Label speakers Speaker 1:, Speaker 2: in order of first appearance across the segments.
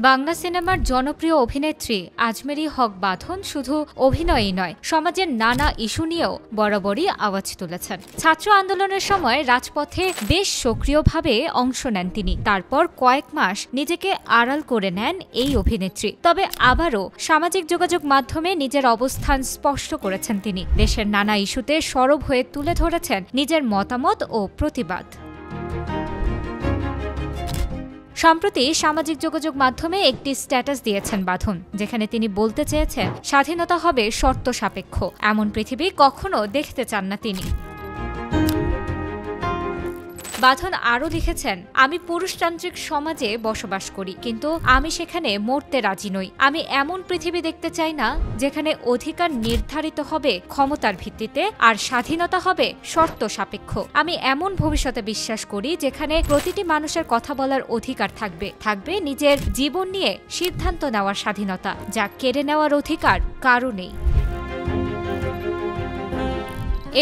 Speaker 1: বাংলা সিনেমার জনপ্রিয় অভিনেত্রী আজমেরী হক বাঁধন শুধু অভিনয়ই নয়, সমাজের নানা ইস্যু নিয়েও বরাবরই আওয়াজ তুলেছেন। ছাত্র আন্দোলনের সময় রাজপথে বেশ সক্রিয়ভাবে অংশ নেন তিনি। তারপর কয়েক মাস নিজেকে আড়াল করে নেন এই অভিনেত্রী। তবে আবারও সামাজিক যোগাযোগ মাধ্যমে নিজের অবস্থান স্পষ্ট করেছেন তিনি। দেশের নানা ইস্যুতে সরব হয়ে তুলে ধরেছেন নিজের মতামত ও প্রতিবাদ। সম্প্রতি সামাজিক যোগাযোগ মাধ্যমে একটি স্ট্যাটাস দিয়েছেন বাঁধন, যেখানে তিনি বলতে চেয়েছেন স্বাধীনতা হবে শর্ত সাপেক্ষ। এমন পৃথিবী কখনো দেখতে চান না তিনি। বাঁধন আরও লিখেছেন, আমি পুরুষতান্ত্রিক সমাজে বসবাস করি, কিন্তু আমি সেখানে মরতে রাজি নই। আমি এমন পৃথিবী দেখতে চাই না যেখানে অধিকার নির্ধারিত হবে ক্ষমতার ভিত্তিতে আর স্বাধীনতা হবে শর্ত সাপেক্ষ। আমি এমন ভবিষ্যতে বিশ্বাস করি যেখানে প্রতিটি মানুষের কথা বলার অধিকার থাকবে নিজের জীবন নিয়ে সিদ্ধান্ত নেওয়ার স্বাধীনতা, যা কেড়ে নেওয়ার অধিকার কারও নেই।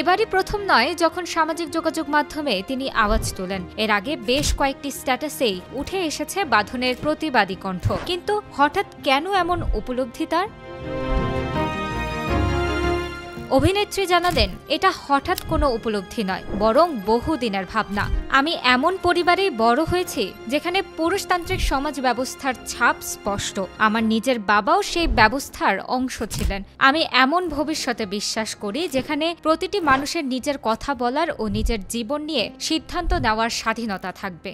Speaker 1: এবারই প্রথম নয় যখন সামাজিক যোগাযোগ মাধ্যমে তিনি আওয়াজ তোলেন। এর আগে বেশ কয়েকটি স্ট্যাটাসেই উঠে এসেছে বাঁধনের প্রতিবাদী কণ্ঠ। কিন্তু হঠাৎ কেন এমন উপলব্ধি তার? অভিনেত্রী জানালেন, এটা হঠাৎ কোনো উপলব্ধি নয়, বরং বহুদিনের ভাবনা। আমি এমন পরিবারেই বড় হয়েছি যেখানে পুরুষতান্ত্রিক সমাজ ব্যবস্থার ছাপ স্পষ্ট। আমার নিজের বাবাও সেই ব্যবস্থার অংশ ছিলেন। আমি এমন ভবিষ্যতে বিশ্বাস করি যেখানে প্রতিটি মানুষের নিজের কথা বলার ও নিজের জীবন নিয়ে সিদ্ধান্ত নেওয়ার স্বাধীনতা থাকবে।